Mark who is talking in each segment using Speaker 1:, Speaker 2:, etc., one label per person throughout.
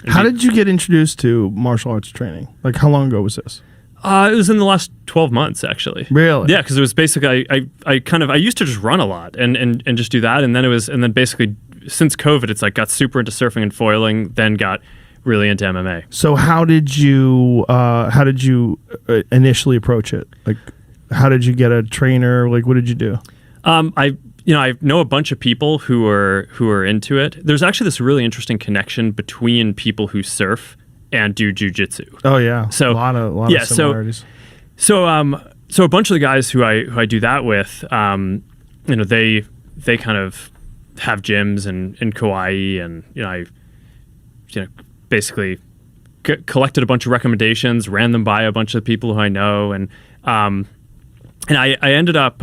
Speaker 1: How did you get introduced to martial arts training? Like, how long ago was this?
Speaker 2: It was in the last 12 months, actually.
Speaker 1: Really?
Speaker 2: Yeah, because it was basically I used to just run a lot and just do that, and then basically since COVID, it's like got super into surfing and foiling, then got really into MMA.
Speaker 1: So how did you initially approach it? Like, how did you get a trainer? Like, what did you do?
Speaker 2: I know a bunch of people who are into it. There's actually this really interesting connection between people who surf and do jujitsu.
Speaker 1: Oh yeah,
Speaker 2: so
Speaker 1: a lot of similarities.
Speaker 2: So a bunch of the guys who I do that with, they kind of have gyms in Kauai, and I basically collected a bunch of recommendations, ran them by a bunch of people who I know, and I ended up.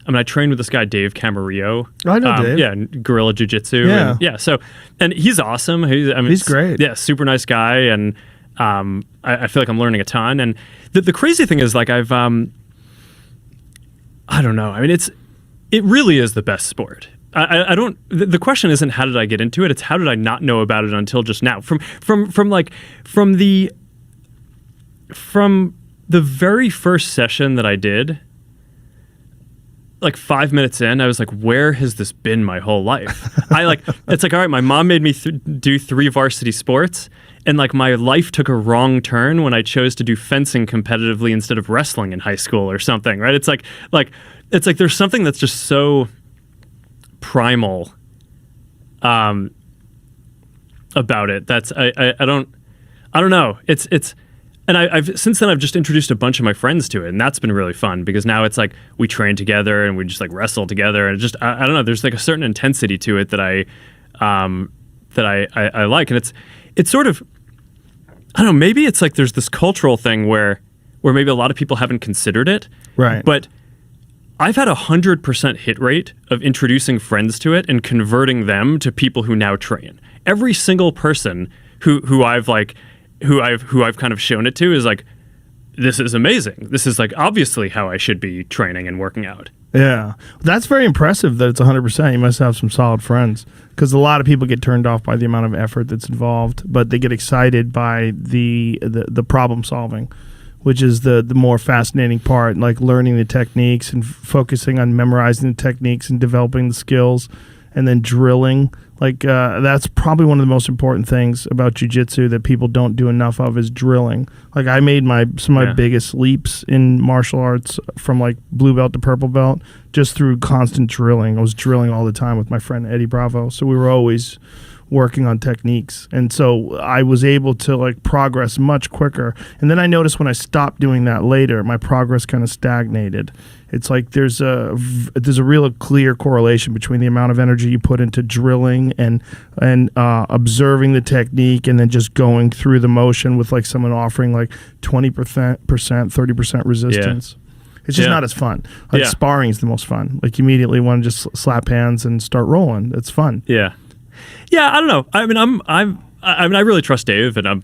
Speaker 2: I trained with this guy, Dave Camarillo.
Speaker 1: I know Dave.
Speaker 2: Yeah, Guerrilla Jiu-Jitsu.
Speaker 1: Yeah.
Speaker 2: And he's awesome.
Speaker 1: He's great.
Speaker 2: Yeah, super nice guy, and I feel like I'm learning a ton. And the crazy thing is, like, I've, I don't know. I mean, it really is the best sport. I don't. The question isn't how did I get into it. It's how did I not know about it until just now. From the very first session that I did. Like 5 minutes in, I was like, where has this been my whole life? It's like, all right, my mom made me do 3 varsity sports, and like my life took a wrong turn when I chose to do fencing competitively instead of wrestling in high school or something, right? It's like there's something that's just so primal about it. That's I don't know. It's and I've since then I've just introduced a bunch of my friends to it, and that's been really fun because now it's like we train together and we just like wrestle together, and it just I don't know. There's like a certain intensity to it that I like, and it's sort of I don't know. Maybe it's like there's this cultural thing where maybe a lot of people haven't considered it,
Speaker 1: right?
Speaker 2: But I've had 100% hit rate of introducing friends to it and converting them to people who now train. Every single person who I've kind of shown it to is like, this is amazing. This is like obviously how I should be training and working out.
Speaker 1: Yeah. That's very impressive that it's 100%. You must have some solid friends, because a lot of people get turned off by the amount of effort that's involved, but they get excited by the problem solving, which is the more fascinating part, like learning the techniques and focusing on memorizing the techniques and developing the skills and then drilling. Like, that's probably one of the most important things about jiu-jitsu that people don't do enough of is drilling. Like, I made some of my biggest leaps in martial arts from, like, blue belt to purple belt just through constant drilling. I was drilling all the time with my friend Eddie Bravo, so we were always working on techniques. And so I was able to, like, progress much quicker. And then I noticed when I stopped doing that later, my progress kind of stagnated. It's like there's a real clear correlation between the amount of energy you put into drilling and observing the technique, and then just going through the motion with like someone offering like 20%, 30% resistance. Yeah. It's just not as fun. Like sparring is the most fun. Like you immediately want to just slap hands and start rolling. It's fun.
Speaker 2: Yeah. Yeah, I don't know. I mean, I really trust Dave, and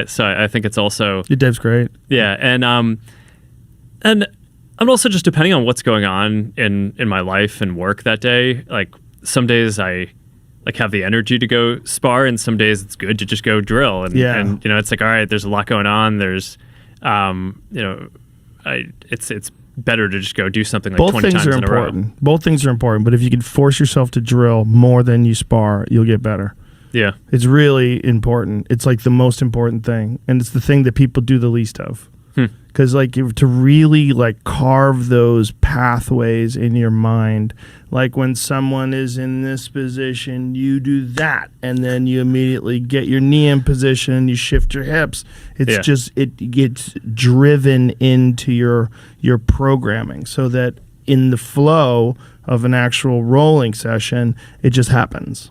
Speaker 2: so I think it's also
Speaker 1: Dave's great.
Speaker 2: Yeah, and I'm also just depending on what's going on in my life and work that day. Like some days I like have the energy to go spar, and some days it's good to just go drill. And it's like, all right, there's a lot going on. There's it's better to just go do something like 20 times in a row.
Speaker 1: Both things are important, but if you can force yourself to drill more than you spar, you'll get better.
Speaker 2: Yeah.
Speaker 1: It's really important. It's like the most important thing, and it's the thing that people do the least of. Because like to really like carve those pathways in your mind, like when someone is in this position, you do that, and then you immediately get your knee in position, you shift your hips. It's just it gets driven into your programming, so that in the flow of an actual rolling session, it just happens.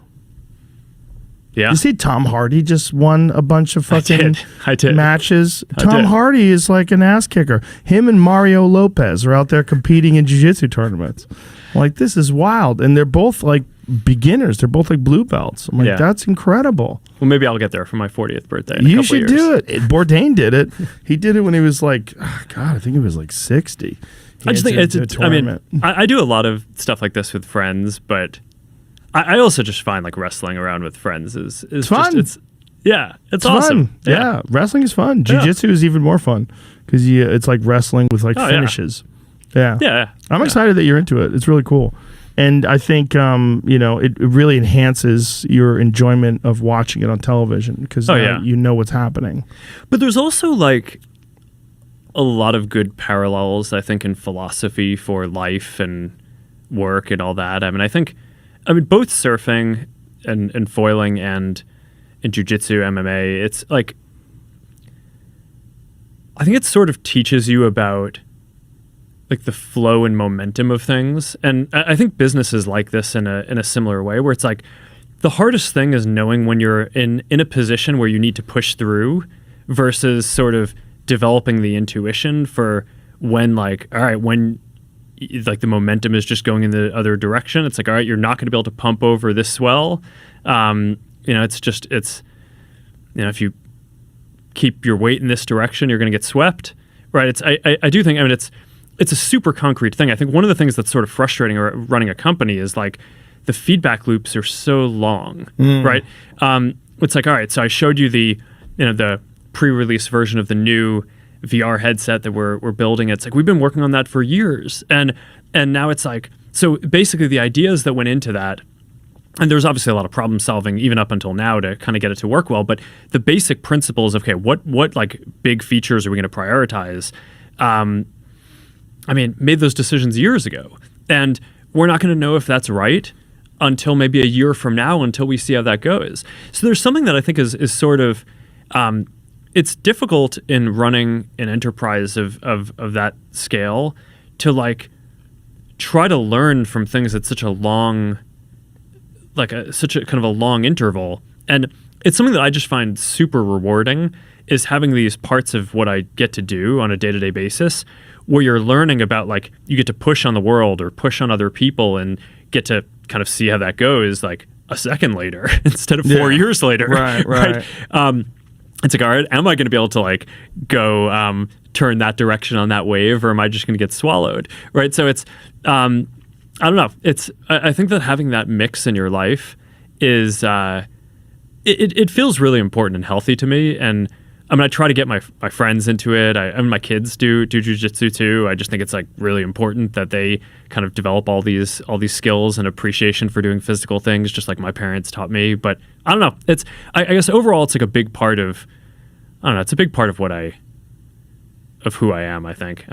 Speaker 2: Yeah.
Speaker 1: You see Tom Hardy just won a bunch of fucking
Speaker 2: I did.
Speaker 1: matches. Tom Hardy is like an ass kicker. Him and Mario Lopez are out there competing in jiu-jitsu tournaments. Like, this is wild. And they're both like beginners. They're both like blue belts. I'm like, that's incredible.
Speaker 2: Well, maybe I'll get there for my 40th birthday.
Speaker 1: You should do it. Bourdain did it. He did it when he was like, God, I think he was like 60.
Speaker 2: I just think I do a lot of stuff like this with friends, but I also just find like wrestling around with friends is
Speaker 1: fun.
Speaker 2: Just, Yeah, it's
Speaker 1: It's
Speaker 2: awesome.
Speaker 1: fun. Yeah. Wrestling is fun. Jiu-jitsu is even more fun because it's like wrestling with like finishes. Yeah.
Speaker 2: Yeah.
Speaker 1: I'm excited that you're into it. It's really cool. And I think, it really enhances your enjoyment of watching it on television because you know what's happening.
Speaker 2: But there's also like a lot of good parallels, I think, in philosophy for life and work and all that. I mean, both surfing and foiling and jiu-jitsu, MMA, it's like, I think it sort of teaches you about like the flow and momentum of things. And I think business is like this in a similar way, where it's like the hardest thing is knowing when you're in a position where you need to push through versus sort of developing the intuition for when like, all right, when like the momentum is just going in the other direction. It's like, all right, you're not going to be able to pump over this swell. If you keep your weight in this direction, you're going to get swept, right? I do think, I mean, it's a super concrete thing. I think one of the things that's sort of frustrating running a company is like the feedback loops are so long, right? It's like, all right, so I showed you the pre-release version of the new VR headset that we're building. It's like, we've been working on that for years. And now it's like, so basically the ideas that went into that, and there's obviously a lot of problem solving even up until now to kind of get it to work well, but the basic principles of, okay, what like big features are we going to prioritize? Made those decisions years ago. And we're not going to know if that's right until maybe a year from now, until we see how that goes. So there's something that I think is sort of, it's difficult in running an enterprise of that scale to like try to learn from things at such a long, such a kind of a long interval. And it's something that I just find super rewarding, is having these parts of what I get to do on a day-to-day basis where you're learning about, like, you get to push on the world or push on other people and get to kind of see how that goes like a second later instead of 4 years later.
Speaker 1: Right.
Speaker 2: It's like, all right, am I going to be able to like go turn that direction on that wave, or am I just going to get swallowed? Right. So it's, I don't know. I think that having that mix in your life is, it feels really important and healthy to me. And I mean, I try to get my friends into it. My kids do jiu-jitsu too. I just think it's like really important that they kind of develop all these skills and appreciation for doing physical things, just like my parents taught me. But I don't know. I guess overall, it's like a big part of, it's a big part of of who I am, I think.